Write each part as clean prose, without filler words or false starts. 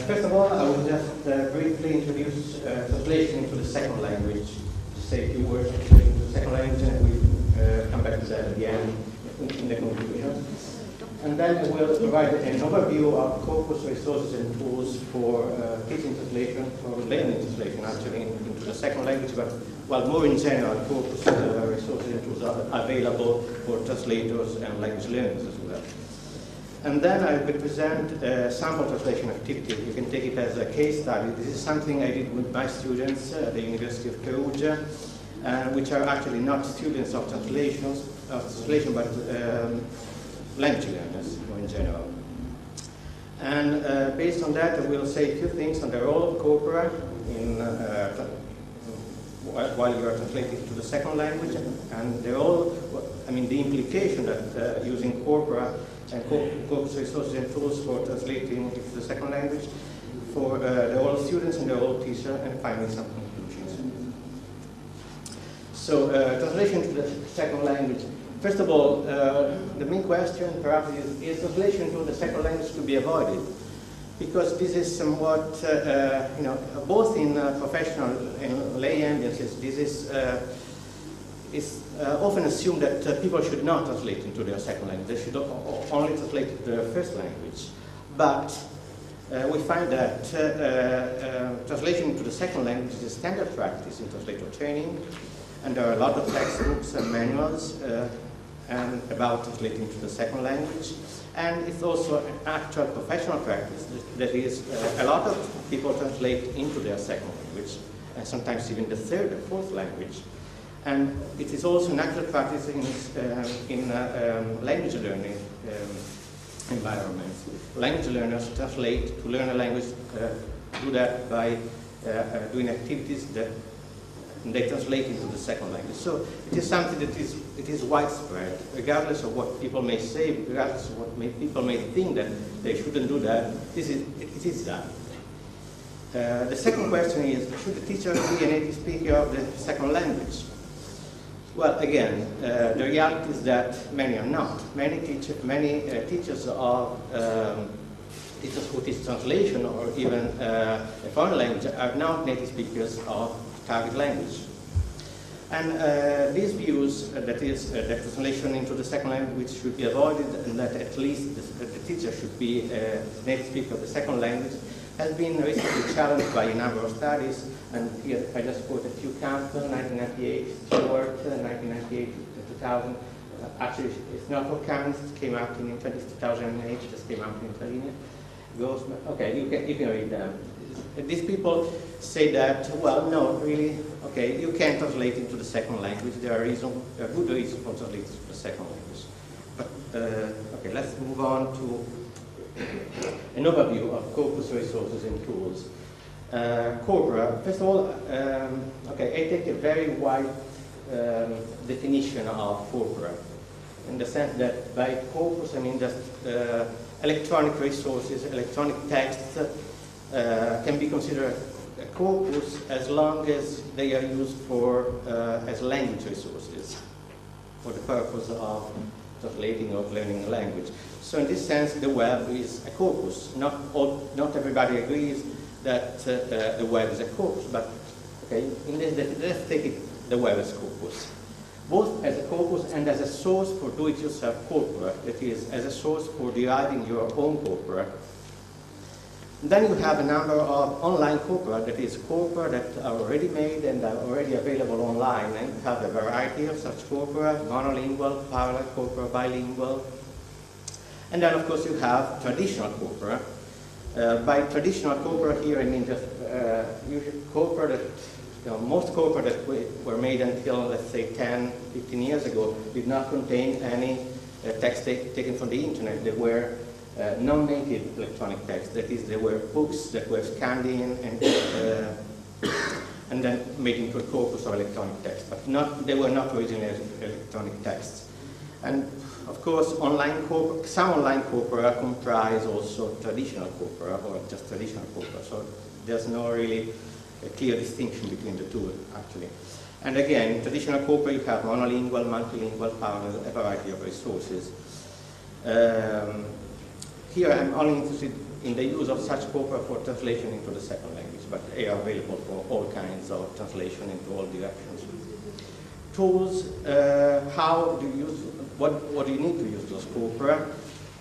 First of all, I will just briefly introduce translation into the second language, to say a few words on translation into the second language, and we'll come back to that at the end in the conclusion. And then I will provide an overview of corpus, resources, and tools for teaching translation, for learning translation, actually, into the second language, but more in general, corpus, resources, and tools are available for translators and language learners as well. And then I will present sample translation activity. You can take it as a case study. This is something I did with my students at the University of Perugia, which are actually not students of translation, but language learners in general. And based on that, I will say a few things on the role of corpora while you are translating to the second language, and the role, the implication that using corpora and corpus resources and tools for translating into the second language for the role of students and the role of teacher, and finally some conclusions. So translation to the second language. First of all, the main question perhaps is translation to the second language to be avoided? Because this is somewhat, both in professional and lay ambiences, this is often assumed that people should not translate into their second language. They should only translate into their first language. But we find that translation into the second language is a standard practice in translator training, and there are a lot of textbooks and manuals about translating to the second language. And it's also an actual professional practice. That is, a lot of people translate into their second language, and sometimes even the third or fourth language. And it is also an actual practice in language learning environments. Language learners translate to learn a language, do that by doing activities that they translate into the second language. So it is something that is widespread, regardless of what people may say, regardless of what people may think that they shouldn't do that. It is done. The second question is, should the teacher be a native speaker of the second language? Well, again, the reality is that many are not. Many teachers of teachers who teach translation or even a foreign language are not native speakers of target language. And these views, that is, that translation into the second language should be avoided, and that at least the teacher should be a native speaker of the second language, has been recently challenged by a number of studies. And here I just quote a few Campbell, 1998, Stewart, 1998 to 2000. Actually, it's not for Campbell, it came out in 2008, just came out in Italy. Okay, you can read them. These people say that, well, no, really, okay, you can translate into the second language. There are good reasons for translating to the second language. But, okay, let's move on to an overview of corpus, resources, and tools. Corpora, first of all, okay, I take a very wide definition of corpora, in the sense that by corpus I mean just electronic resources, electronic texts can be considered a corpus as long as they are used for as language resources for the purpose of translating or learning a language. So in this sense, the web is a corpus. Not everybody agrees that the web is a corpus, but okay, let's take it, the web as corpus. Both as a corpus and as a source for do-it-yourself corpora, that is, as a source for deriving your own corpora. Then you have a number of online corpora, that is, corpora that are already made and are already available online, and you have a variety of such corpora: monolingual, parallel corpora, bilingual. And then, of course, you have traditional corpora. By traditional corpora here, I mean just corpora that, most corpora that were made until, let's say, 10, 15 years ago did not contain any text taken from the internet. They were non-native electronic text. That is, they were books that were scanned in and then made into a corpus of electronic text. But they were not originally electronic texts. And of course, some online corpora comprise also traditional corpora, or just traditional corpora. So there's no really a clear distinction between the two, actually. And again, in traditional corpora, you have monolingual, multilingual, parallel, a variety of resources. Here I'm only interested in the use of such corpora for translation into the second language, but they are available for all kinds of translation into all directions. Tools, how do you use, what do you need to use those corpora?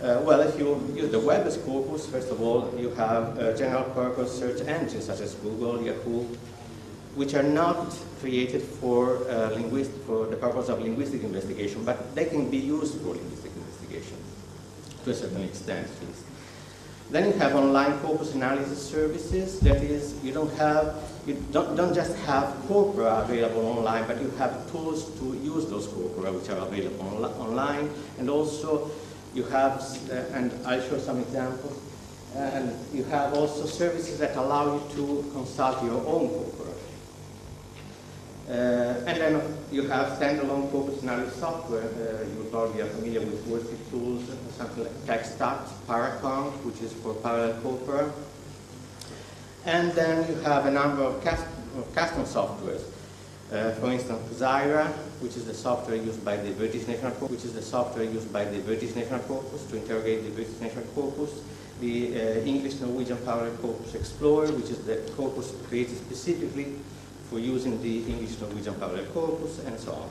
Well, if you use the web as corpus, first of all, you have general purpose search engines such as Google, Yahoo, which are not created for the purpose of linguistic investigation, but they can be used for linguistic investigation to a certain extent, at least. Then you have online corpus analysis services. That is, you don't just have corpora available online, but you have tools to use those corpora which are available online, and also you have, and I'll show some examples, and you have also services that allow you to consult your own corpora. And then you have standalone corpus analysis software. You probably are familiar with WordFit tools, something like TextAct, Paracon, which is for parallel corpora. And then you have a number of custom softwares. For instance, Zyra, which is the software used by the British National Corpus, to interrogate the British National Corpus. The English-Norwegian Parallel Corpus Explorer, which is the corpus created specifically for using the English-Norwegian Parallel Corpus, and so on.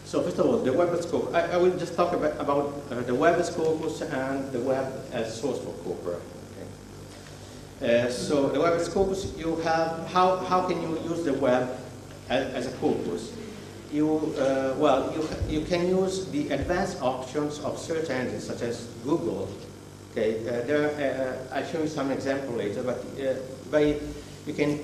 So first of all, the web as corpus. I will just talk about the web as corpus and the web as source for corpora. Okay. So the web as corpus, you have, how can you use the web as a corpus? You can use the advanced options of search engines such as Google. Okay, I'll show you some example later, but you can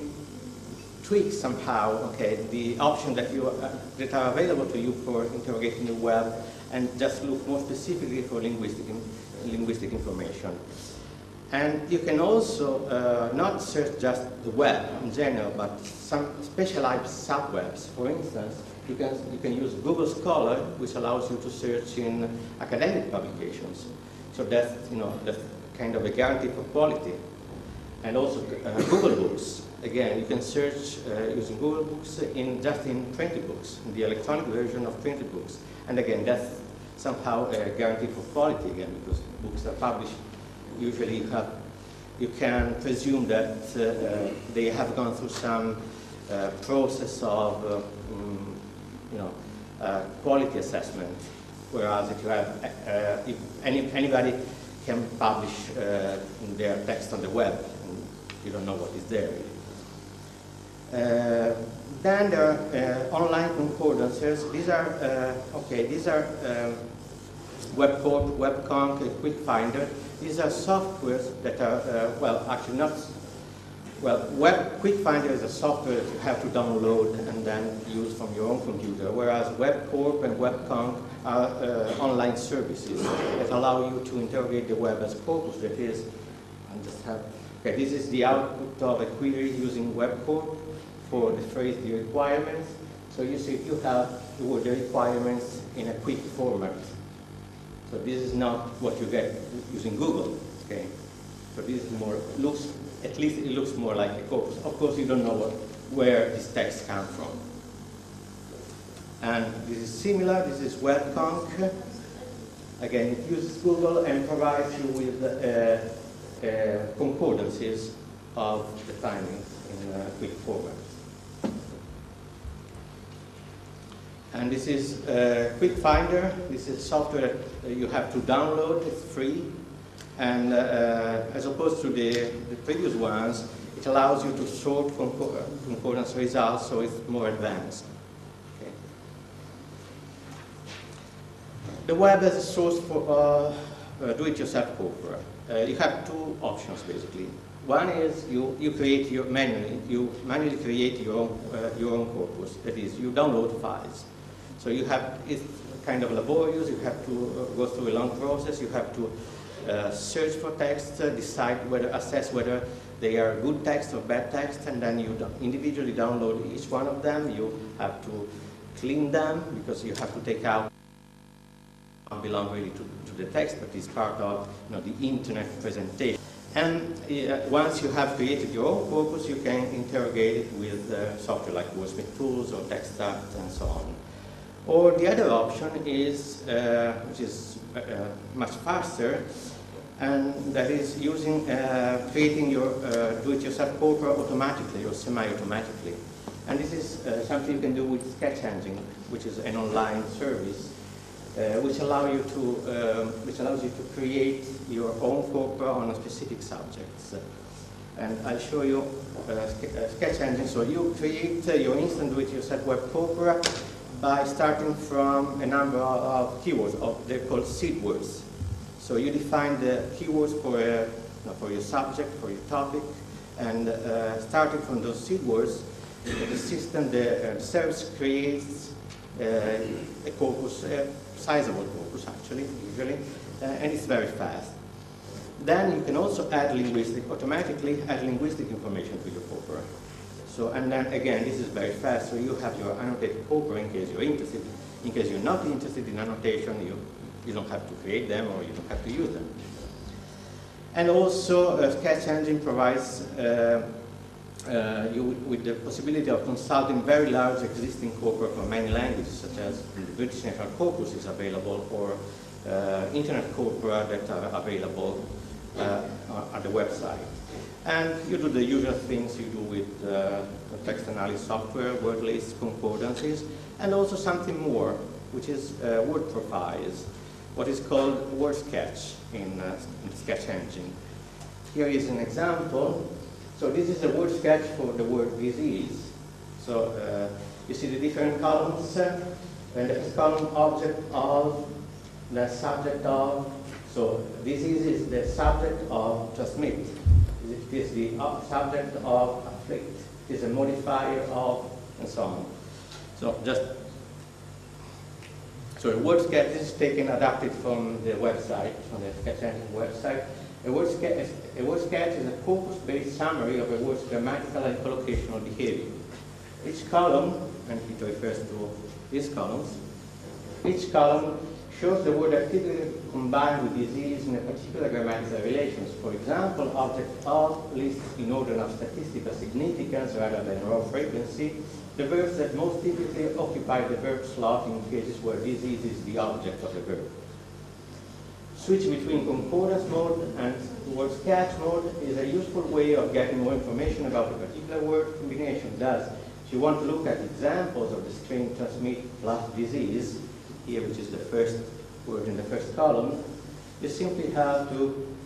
tweak somehow, okay, the options that are available to you for interrogating the web, and just look more specifically for linguistic information. And you can also not search just the web in general, but some specialized subwebs. For instance, you can use Google Scholar, which allows you to search in academic publications. So that's kind of a guarantee for quality. And also Google Books. Again, you can search using Google Books just in printed books, in the electronic version of printed books. And again, that's somehow a guarantee for quality again, because books are published. Usually you can presume that they have gone through some process of quality assessment. Whereas if you have, if anybody can publish their text on the web, and you don't know what is there. Then there are online concordances. These are WebCorp, WebConc, QuickFinder. These are softwares that are QuickFinder is a software that you have to download and then use from your own computer, whereas WebCorp and WebConc are online services that allow you to interrogate the web as corpus. That is, this is the output of a query using WebCorp for the phrase the requirements. So you see, if you have the requirements in a quick format. So this is not what you get using Google. Okay. So this is more at least it looks more like a corpus. Of course, you don't know where this text comes from. And this is similar. This is WebConc. Again, it uses Google and provides you with concordances of the findings in quick format. And this is QuickFinder. This is software that you have to download. It's free. And as opposed to the previous ones, it allows you to sort concordance results, so it's more advanced. Okay. The web as a source for do-it-yourself corpora. You have two options, basically. One is you manually create your own corpus. That is, you download files. So it's kind of laborious. You have to go through a long process. You have to search for text, assess whether they are good text or bad text, and then you individually download each one of them. You have to clean them because you have to take out what belong really to the text, but it's part of the internet presentation. And once you have created your own corpus, you can interrogate it with software like Wordsmith Tools or TextAct and so on. Or the other option is, which is much faster, and that is using, creating your do-it-yourself corpora automatically or semi-automatically. And this is something you can do with Sketch Engine, which is an online service, which allows you to create your own corpora on a specific subjects. And I'll show you Sketch Engine. So you create your instant do-it-yourself web corpora by starting from a number of keywords. They're called seed words. So you define the keywords for your subject, for your topic, and starting from those seed words, the system, the service creates a corpus, a sizable corpus actually, usually, and it's very fast. Then you can also automatically add linguistic information to your corpora. So, and then again, this is very fast, so you have your annotated corpora in case you're interested. In case you're not interested in annotation, you don't have to create them or you don't have to use them. And also, Sketch Engine provides you with the possibility of consulting very large existing corpora from many languages, such as the British National Corpus is available, or internet corpora that are available on the website. And you do the usual things you do with text analysis software, word lists, concordances, and also something more, which is word profiles, what is called word sketch in Sketch Engine. Here is an example. So this is a word sketch for the word disease. So you see the different columns, and the first column, object of, the subject of. So disease is the subject of transmit. It is the subject of afflict. It is a modifier of, and so on. So a word sketch is adapted from the website, from the Sketch Engine website. A word sketch is a corpus-based summary of a word's grammatical and collocational behavior. Each column, and it refers to these columns, each column shows the word activity combined with disease in a particular grammatical relations. For example, object of lists in order of statistical significance rather than raw frequency the verbs that most typically occupy the verb slot in cases where disease is the object of the verb. Switch between concordance mode and word sketch mode is a useful way of getting more information about a particular word combination. Thus, if you want to look at examples of the string transmit plus disease, here which is the first word in the first column, you simply have to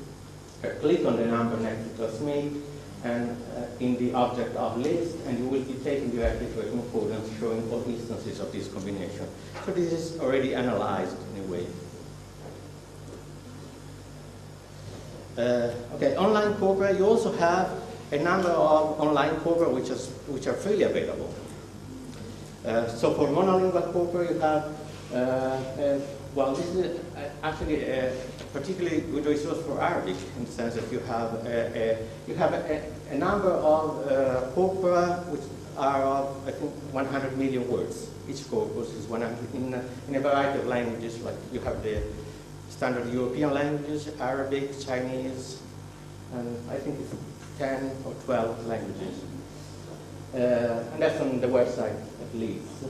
click on the number next to transmit and in the object of list, and you will be taken directly to a concordance showing all instances of this combination. So this is already analyzed in a way. Okay, online corpora, you also have a number of online corpora which are freely available. So for monolingual corpora you have, well, this is actually a particularly good resource for Arabic, in the sense that you have a number of corpora which are of, I think, 100 million words. Each corpus is 100 in a variety of languages, like you have the standard European languages, Arabic, Chinese, and I think it's 10 or 12 languages. And that's on the website at least.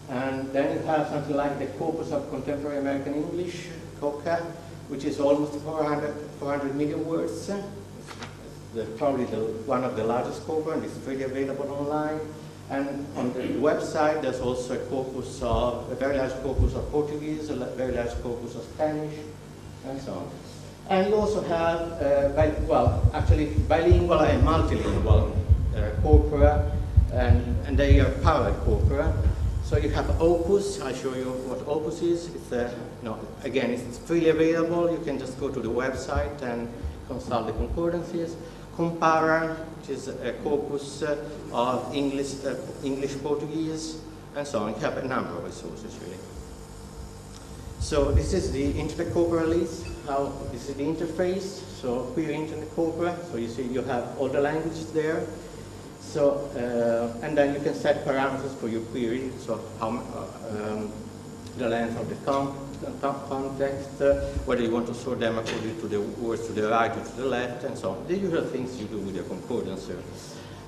And then you have something like the Corpus of Contemporary American English, COCA, which is almost 400 million words. It's probably one of the largest corpora, and it's freely available online. And on the website, there's also a very large corpus of Portuguese, a very large corpus of Spanish, and so on. And you also have, bilingual and multilingual corpora, and they are parallel corpora. So you have Opus. I'll show you what Opus is. It's again, it's freely available. You can just go to the website and consult the concordances. Compara, which is a corpus of English, Portuguese, and so on. You have a number of resources, really. So this is the internet corpora list. Now, this is the interface. So query internet corpora. So you see you have all the languages there. So, and then you can set parameters for your query. So how, the length of the context, whether you want to sort them according to the words to the right or to the left, and so on. The usual things you do with your concordancer.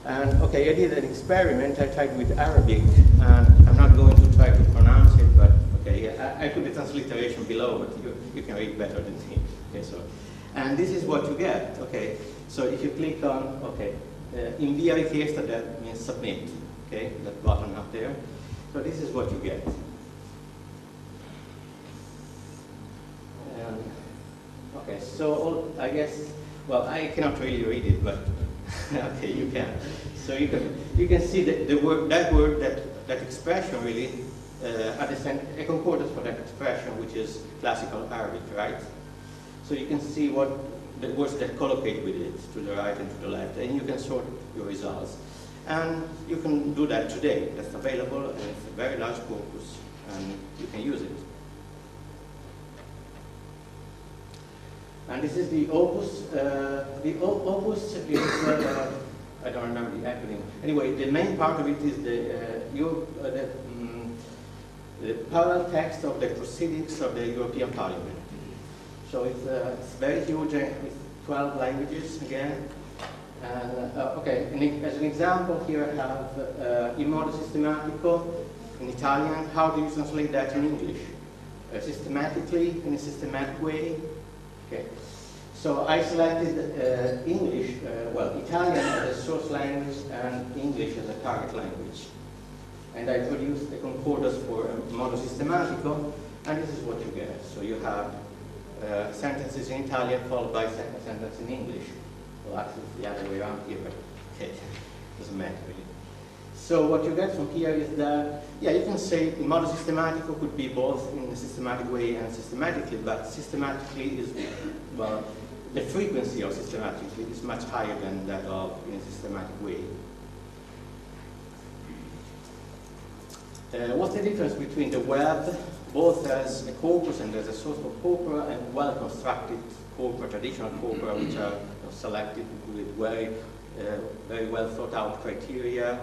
And okay, I did an experiment. I tried with Arabic, and I'm not going to try to pronounce it, but okay, I put the transliteration below, but you can read better than me. Okay, so, and this is what you get. Okay, so if you click on envia richiesta, that means submit. Okay, that button up there. So this is what you get. Okay, so I guess, well, I cannot really read it, but okay, you can. So you can see that that expression really understand a concordance for that expression, which is classical Arabic, right? So you can see what the words that collocate with it to the right and to the left, and you can sort your results. And you can do that today. That's available, and it's a very large corpus, and you can use it. And this is the opus. The opus is, I don't remember the acronym. Anyway, the main part of it is the parallel text of the proceedings of the European Parliament. So it's very huge, with 12 languages again. And, okay, and as an example, here I have in modo sistematico in Italian. How do you translate that in English? Systematically, in a systematic way. Okay, so I selected English, Italian as a source language and English as a target language. And I produced a concordance for modo sistematico, and this is what you get. So you have sentences in Italian followed by second sentence in English. Well, actually, it's the other way around here, but okay, doesn't matter really. So what you get from here is that, yeah, you can say in modo sistematico could be both in a systematic way and systematically, but systematically is, well, the frequency of systematically is much higher than that of in a systematic way. What's the difference between the web, both as a corpus and as a source for corpora, and well-constructed corpora, traditional corpora, which are selected with very well thought out criteria?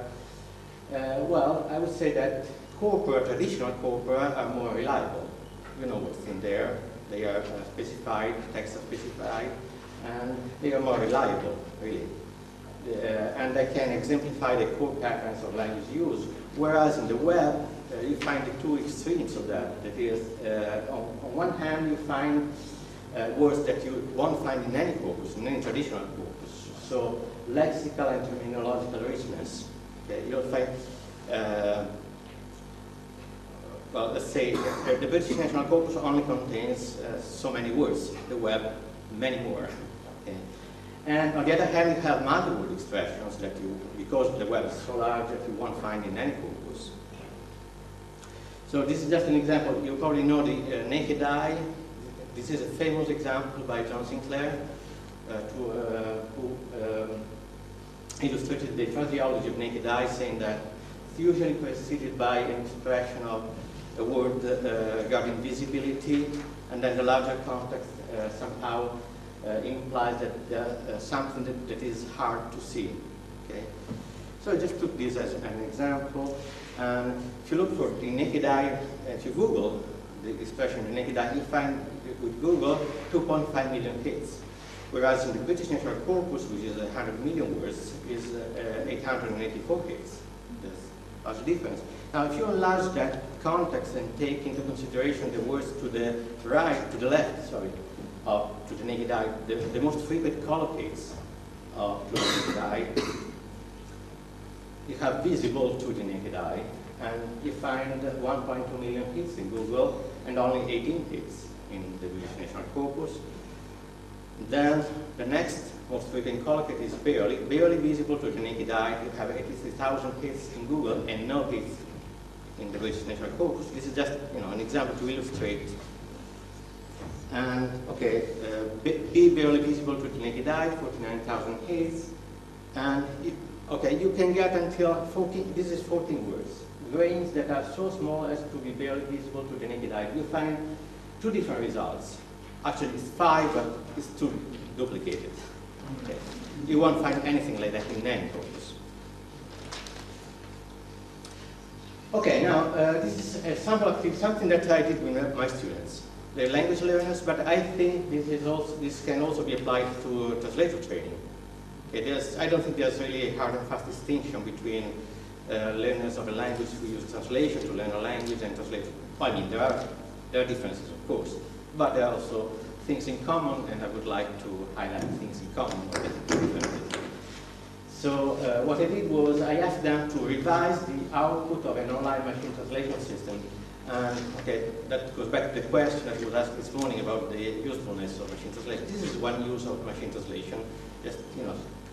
Well, I would say that corpora, traditional corpora, are more reliable. You know what's in there. They are specified, texts are specified, and they are more reliable, really. And they can exemplify the core patterns of language use. Whereas in the web, you find the two extremes of that. That is, on one hand, you find words that you won't find in any corpus, in any traditional corpus. So lexical and terminological richness. Okay, you'll find, well, let's say the British National Corpus only contains so many words. The web, many more. Okay. And on the other hand, you have multi-word expressions that you, because the web is so large, that you won't find in any corpus. So this is just an example. You probably know the naked eye. This is a famous example by John Sinclair, who illustrated the phraseology of naked eye, saying that it's usually preceded by an expression of a word regarding visibility, and then the larger context somehow implies that something that is hard to see. Okay? So I just took this as an example. And if you look for the naked eye, if you Google the expression the naked eye, you find with Google 2.5 million hits. Whereas in the British National Corpus, which is 100 million words, is 884 hits. There's a difference. Now, if you enlarge that context and take into consideration the words to the right, to the left, sorry, to the naked eye, the most frequent collocates to the naked eye, you have visible to the naked eye, and you find 1.2 million hits in Google and only 18 hits in the British National Corpus. Then the next most frequent collocate is barely visible to the naked eye. You have 83,000 hits in Google and no hits in the British National Corpus. This is just an example to illustrate. And okay, be barely visible to the naked eye, 49,000 hits. And you can get until 14. This is 14 words. Grains that are so small as to be barely visible to the naked eye. You find two different results. Actually, it's 5, but it's 2 duplicated. Okay. You won't find anything like that in any corpus. Okay, now this is a sample of something that I did with my students. They're language learners, but I think this can also be applied to translator training. Okay, I don't think there's really a hard and fast distinction between learners of a language who use translation to learn a language and translate. I mean, there are differences, of course, but there are also things in common, and I would like to highlight things in common. So what I did was I asked them to revise the output of an online machine translation system. And okay, that goes back to the question that was asked this morning about the usefulness of machine translation. This is one use of machine translation, just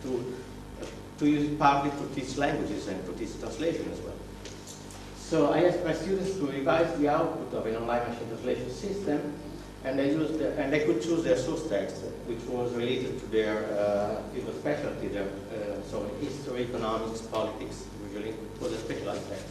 to use it partly to teach languages and to teach translation as well. So I asked my students to revise the output of an online machine translation system, and they could choose their source text, which was related to their specialty, so history, economics, politics. Usually was a specialized text.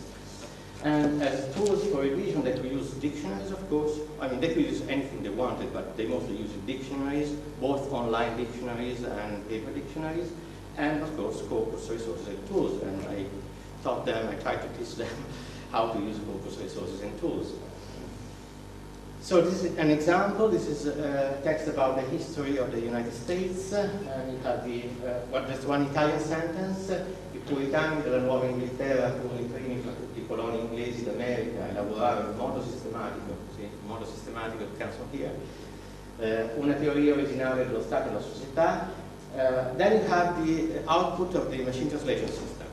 And as tools for revision, they could use dictionaries, of course. I mean, they could use anything they wanted, but they mostly use dictionaries, both online dictionaries and paper dictionaries, and of course, corpus resources and tools. And I tried to teach them how to use corpus resources and tools. So this is an example. This is a text about the history of the United States. And it has just one Italian sentence. I puritani della nuova Inghilterra furono i primi fra tutti i coloni inglesi d'America a lavorare in modo sistematico, sì, in modo sistematico, it comes from here. Una teoria originale dello Stato e della società. Then you have the output of the machine translation system.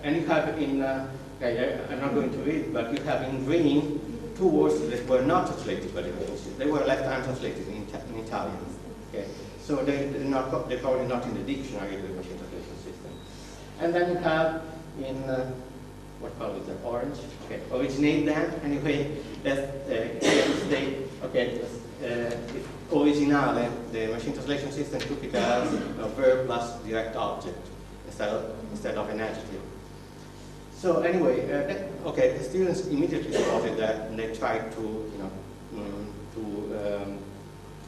And you have I'm not going to read, but you have in green two words that were not translated by the machine system. They were left untranslated in Italian. Okay? So they're probably not in the dictionary of the machine translation system. And then you have in, what color is that, orange? Okay, originate them. Anyway, that's originale, the machine translation system took it as a verb plus direct object instead of an adjective. So anyway, the students immediately spotted that, and they tried to,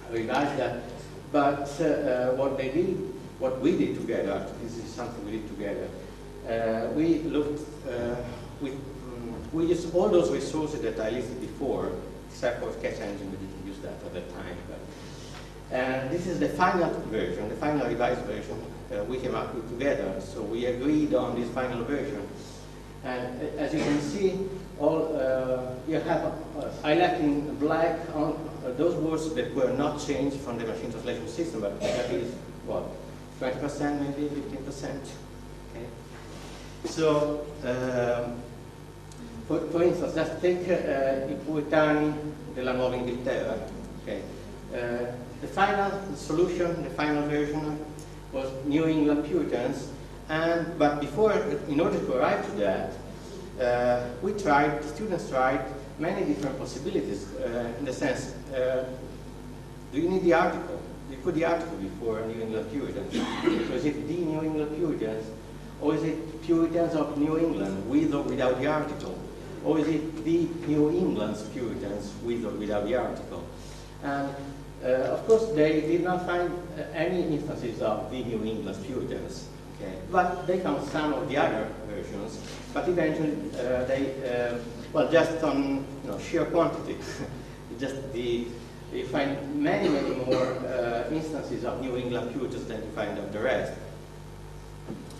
revise that. But what we did together, this is something we did together. We used all those resources that I listed before, except for Sketch Engine. We didn't use that at that time. But this is the final version, the final revised version we came up with together. So we agreed on this final version. And as you can see, I left in black on those words that were not changed from the machine translation system, but that is what, 20%, maybe 15%. Okay. So, for instance, let's take I puritani della nuova Inghilterra. Okay. The final solution, the final version, was New England Puritans. But in order to arrive to that, the students tried many different possibilities in the sense, do you need the article? You put the article before New England Puritans. So is it the New England Puritans, or is it Puritans of New England, with or without the article? Or is it the New England's Puritans, with or without the article? And of course, they did not find any instances of the New England's Puritans. Okay. But they found some of the other versions, but eventually just on sheer quantity, you find many more instances of New England Puritans than you find of the rest.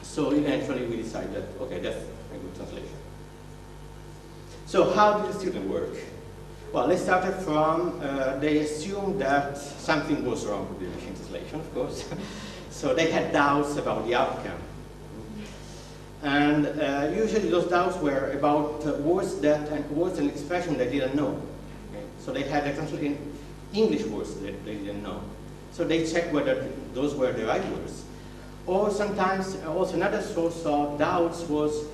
So eventually we decided that, okay, that's a good translation. So how did the student work? Well, they started from, they assumed that something was wrong with the machine translation, of course. So they had doubts about the outcome. And usually those doubts were about words and expressions they didn't know. Okay? So they had translated English words that they didn't know. So they checked whether those were the right words. Or sometimes also another source of doubts was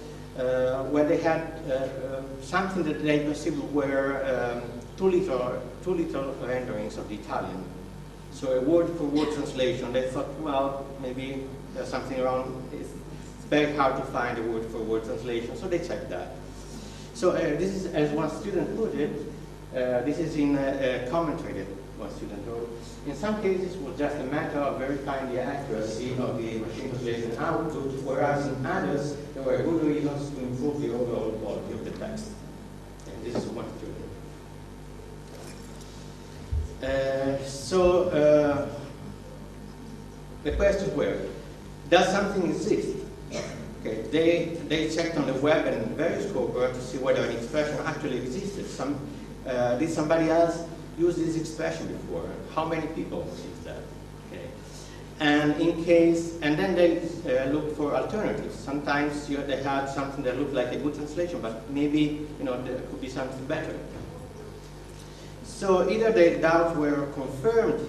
where they had something that they perceived were too little renderings of the Italian. So a word-for-word translation, they thought, well, maybe there's something wrong. It's very hard to find a word-for-word translation, so they checked that. So this is, as one student put it, this is in a commentary that one student wrote. In some cases, it was just a matter of verifying the accuracy of the machine translation output, whereas in others, there were good reasons to improve the overall quality of the text. And this is one student. the questions were, does something exist? Okay, they checked on the web and various corpora to see whether an expression actually existed. Did somebody else use this expression before? How many people used that? Okay. And then they looked for alternatives. Sometimes they had something that looked like a good translation, but maybe there could be something better. So either their doubts were confirmed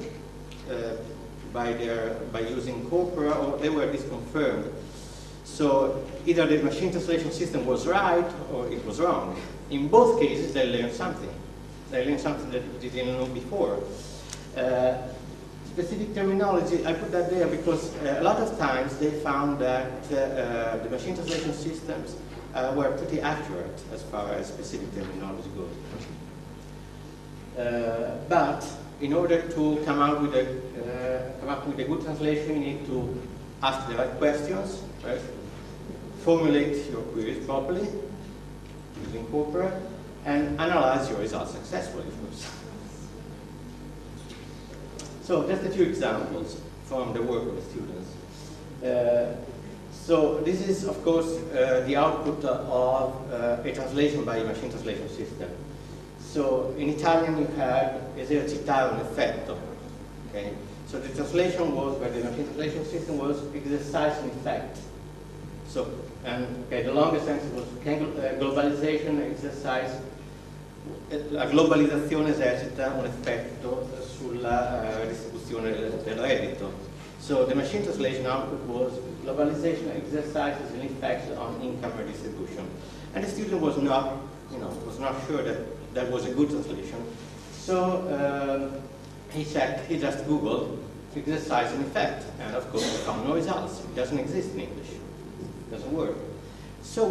by using corpora, or they were disconfirmed. So either the machine translation system was right or it was wrong. In both cases, they learned something. They learned something that they didn't know before. Specific terminology, I put that there because a lot of times they found that the machine translation systems were pretty accurate as far as specific terminology goes. But in order to come up with a good translation, you need to ask the right questions, right? Formulate your queries properly using corpora, and analyze your results successfully, of course. So just a few examples from the work of the students. So this is, of course, the output of a translation by a machine translation system. So in Italian you had esercitare un effetto. Okay? So the translation was, by the machine translation system, was exercise an effect. So, the longer sentence was globalization, exercise, la globalizzazione esercita un effetto sulla distribuzione del reddito. So the machine translation output was globalization exercises an effect on income redistribution. And the student was not sure that that was a good translation. So he just Googled exercise an effect, and of course he found no results. It doesn't exist in English. It doesn't work. So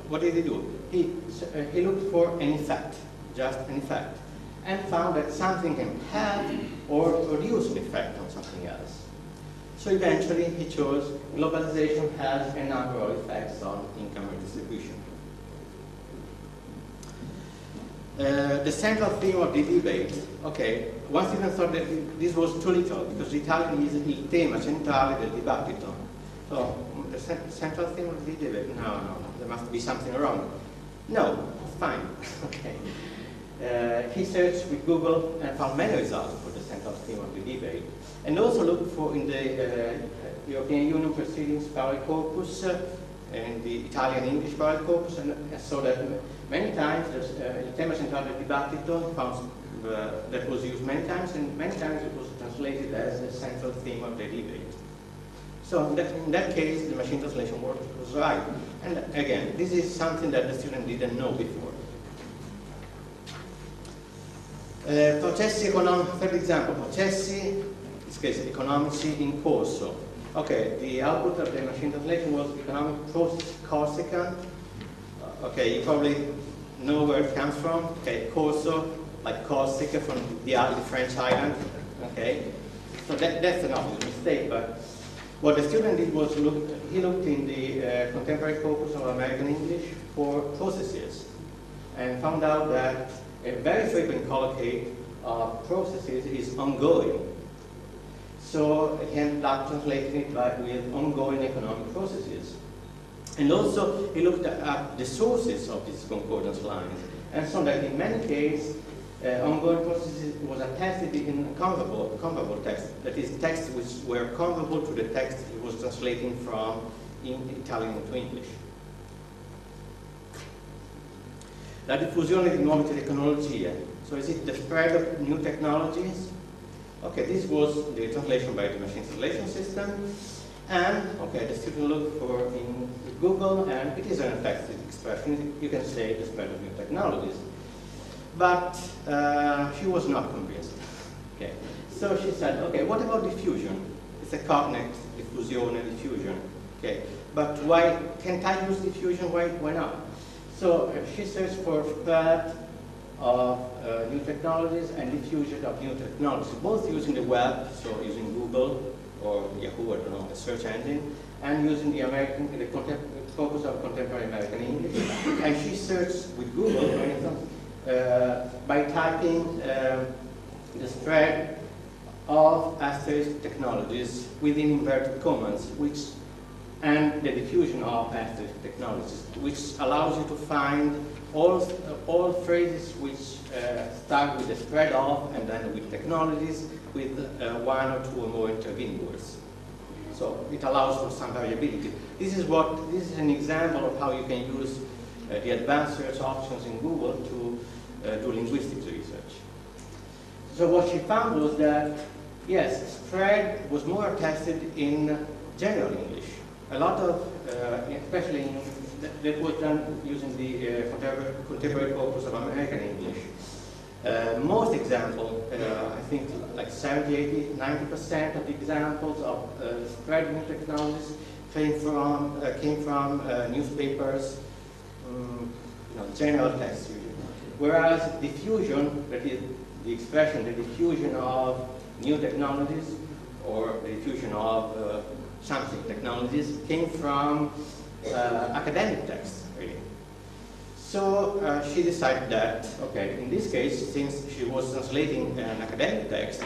what did he do? He looked for an effect, just an effect, and found that something can have or produce an effect on something else. So eventually he chose globalization has a number of effects on income redistribution. The central theme of the debate, okay, one student thought that this was too little, because Italian is il tema centrale del dibattito. So, the central theme of the debate, no, there must be something wrong. No, it's fine, okay. He searched with Google and found many results for the central theme of the debate, and also looked for in the European Union proceedings parallel corpus, and the Italian-English parallel corpus, and so that many times il tema centrale del dibattito found, that was used many times, and many times it was translated as the central theme of the debate. So in that case, the machine translation was right. And again, this is something that the student didn't know before. Processi economici, third example, processi, in this case, economici in corso. Okay, the output of the machine translation was economic process Corsican. Okay, you probably know where it comes from. Okay, Corso, like Corsica from the French island. Okay, so that's an obvious mistake, but what the student did was he looked in the contemporary corpus of American English for processes, and found out that a very frequent collocate of processes is ongoing. So he ended up translating it with ongoing economic processes. And also he looked at the sources of these concordance lines, and saw that in many cases ongoing processes was attested in comparable text, that is, texts which were comparable to the text he was translating from Italian into English. La diffusione di nuove tecnologie. So is it the spread of new technologies? Okay, this was the translation by the machine translation system. And, okay, the student looked for in Google, and it is an effective expression. You can say the spread of new technologies. But she was not convinced. Okay. So she said, okay, what about diffusion? It's a cognate, diffusione, diffusion. Okay. But why can't I use diffusion? Why not? So she searched for spread of new technologies and diffusion of new technologies, both using the web, so using Google or Yahoo, I don't know, the search engine, and using the focus of contemporary American English. And she searched with Google, for instance, by typing the spread of asterisk technologies within inverted commas, and the diffusion of asterisk technologies, which allows you to find all phrases which start with a spread of and then with technologies with one or two or more intervening words. So it allows for some variability. This is an example of how you can use the advanced search options in Google to do linguistics research. So what she found was that, yes, spread was more attested in general English. A lot of, especially that was done using the contemporary corpus of American English. Most examples, I think like 70, 80, 90% of the examples of spread new technologies came from newspapers, general text usually. Whereas diffusion, that is the expression, the diffusion of new technologies or the diffusion of something technologies came from academic texts, really. So she decided that, okay, in this case, since she was translating an academic text,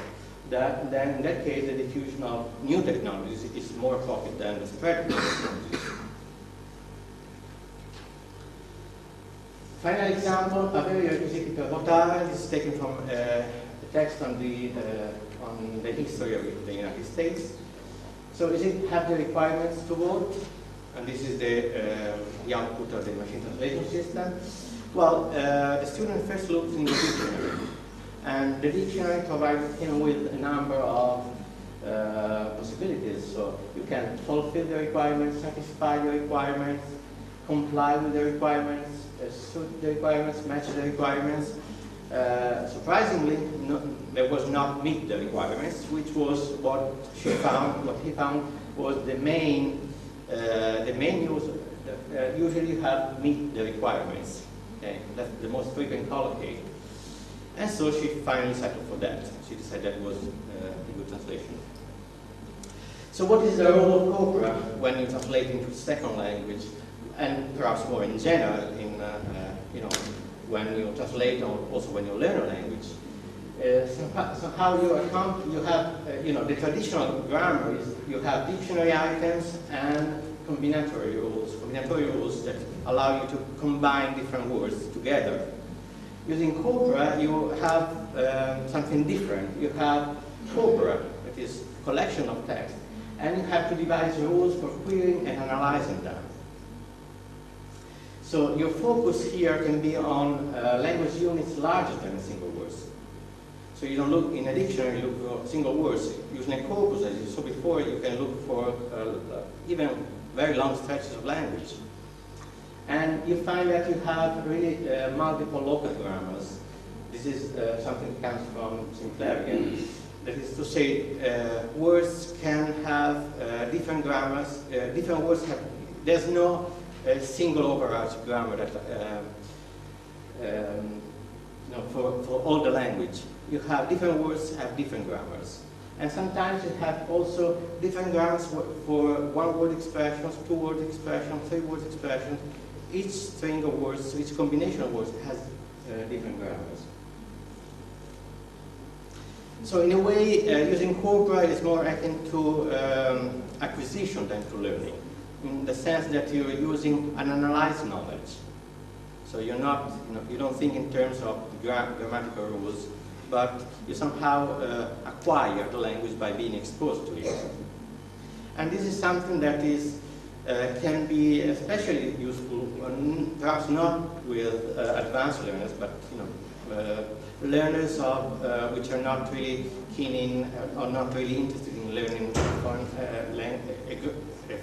then in that case the diffusion of new technologies is more appropriate than the spread of new technologies. Final example, a very requisite votare. This is taken from a text on the history of the United States. So is it have the requirements to vote? And this is the output of the machine translation system. Well, the student first looks in the dictionary. And the dictionary provides him with a number of possibilities. So you can fulfill the requirements, satisfy the requirements, comply with the requirements, suit the requirements, match the requirements. Surprisingly, there was not meet the requirements, which was what she found. What he found was the main use. Usually, you have meet the requirements. Okay? That's the most frequent collocate. And so she finally settled for that. She decided that was a good translation. So, what is the role of corpora when you translate into a second language, and perhaps more in general, when you translate or also when you learn a language? Somehow you have, the traditional grammar is you have dictionary items and combinatory rules that allow you to combine different words together. Using corpora, you have something different. You have corpora, that is a collection of text, and you have to devise rules for querying and analyzing them. So your focus here can be on language units larger than single words. So you don't look in a dictionary, you look for single words. Using a corpus, as you saw before, you can look for even very long stretches of language. And you find that you have really multiple local grammars. This is something that comes from Sinclair again. That is to say, words can have different grammars. Different words have, there's no single overarching grammar that for all the language. You have different words have different grammars. And sometimes you have also different grammars for one-word expressions, two-word expressions, three-word expressions. Each string of words, each combination of words has different grammars. So in a way, using corpora is more akin to acquisition than to learning, in the sense that you're using an analyzed knowledge. So you're not, you don't think in terms of grammatical rules, but you somehow acquire the language by being exposed to it. And this is something that is can be especially useful, perhaps not with advanced learners, but learners of which are not really keen in or not really interested in learning a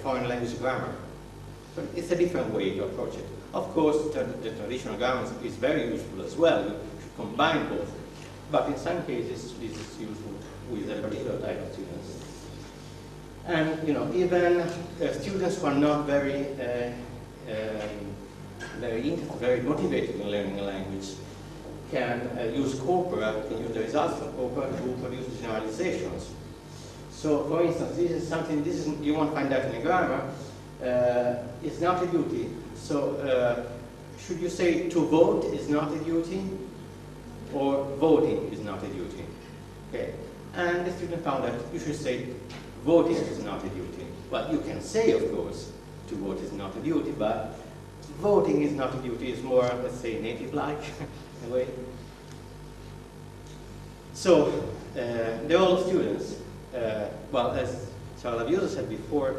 foreign language grammar. But it's a different way to approach it. Of course, the traditional grammar is very useful as well. You should combine both. But in some cases, this is useful with a particular type of students. And even students who are not very interested, very motivated in learning a language can use corpora, can use the results of corpora to produce generalizations. So, for instance, this is something you won't find that in a grammar. It's not a duty. So, should you say to vote is not a duty, or voting is not a duty? Okay. And the student found that you should say voting is not a duty. Well, you can say, of course, to vote is not a duty, but voting is not a duty. It's more, let's say, native-like in a way. So, the older students, well, as Charles Avioso said before,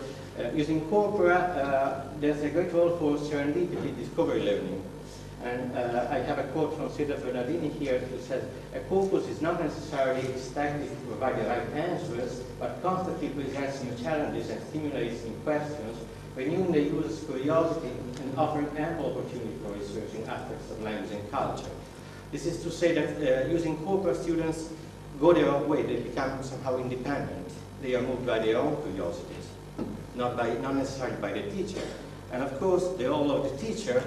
using corpora, there's a great role for serendipity, discovery learning. And I have a quote from Cesar Bernardini here who says, a corpus is not necessarily static to provide the right answers, but constantly presents new challenges and stimulates new questions, renewing the user's curiosity and offering ample opportunity for researching aspects of language and culture. This is to say that using corpora, students go their own way, they become somehow independent. They are moved by their own curiosities, not necessarily by the teacher. And of course, the role of the teacher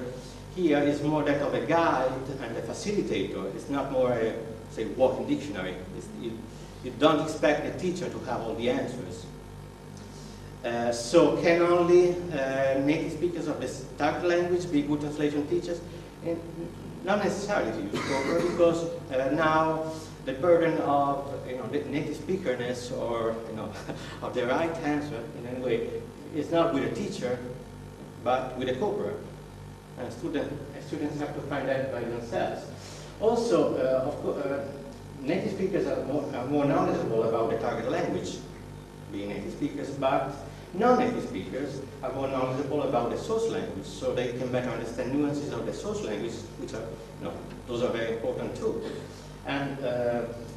here is more that of a guide and a facilitator. It's not more a, say, walking dictionary. You don't expect the teacher to have all the answers. So can only native speakers of this target language be good translation teachers? And not necessarily to use corpora, because now the burden of the native speakerness or of the right answer in any way is not with a teacher, but with a corpora. And students have to find that by themselves. Also, of course, native speakers are more knowledgeable about the target language, being native speakers, but non-native speakers are more knowledgeable about the source language, so they can better understand nuances of the source language, which are, those are very important too. And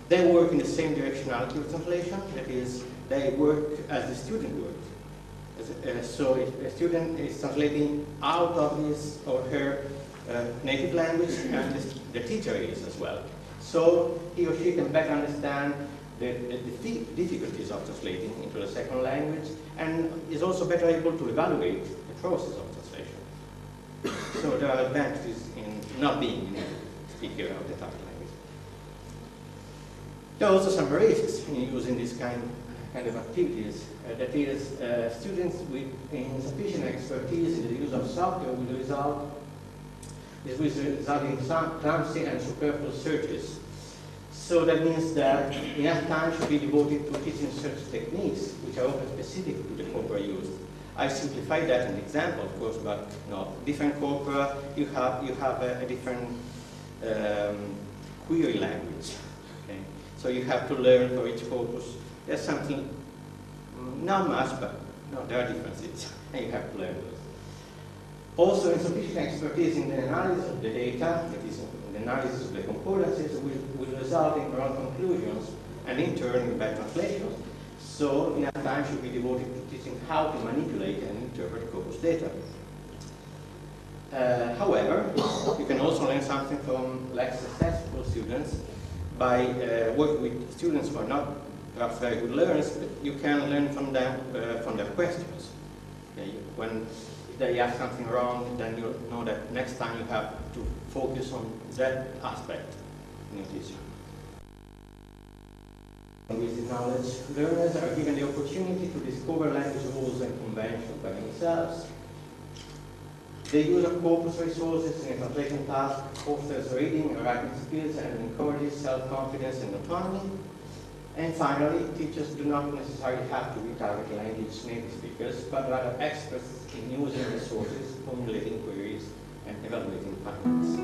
they work in the same directionality of translation, that is, they work as the student works. So if a student is translating out of his or her native language, and the teacher is as well. So he or she can better understand the difficulties of translating into the second language, and is also better able to evaluate the process of translation. So there are advantages in not being a native speaker of the target language. There are also some risks in using this kind of activities. That is, students with insufficient expertise in the use of software will result in some clumsy and superfluous searches. So that means that enough time should be devoted to teaching search techniques, which are often specific to the corpora used. I simplified that in the example, of course, but different corpora, you have a different query language. Okay? So you have to learn for each corpus. There's something, not much, but there are differences, and you have to learn those. Also, insufficient expertise in the analysis of the data, that is, in the analysis of the concordances, will result in wrong conclusions, and in turn, in bad translations. So, enough time should be devoted to teaching how to manipulate and interpret corpus data. However, you can also learn something from less successful students by working with students who are not perhaps very good learners, but you can learn from them, from their questions. Okay? When they ask something wrong, then you know that next time you have to focus on that aspect in your teaching. With this knowledge, learners are given the opportunity to discover language rules and conventions by themselves. The use of corpus resources in a translation task fosters reading and writing skills and encourages self-confidence and autonomy. And finally, teachers do not necessarily have to be target language native speakers, but rather experts in using resources, formulating queries, and evaluating findings.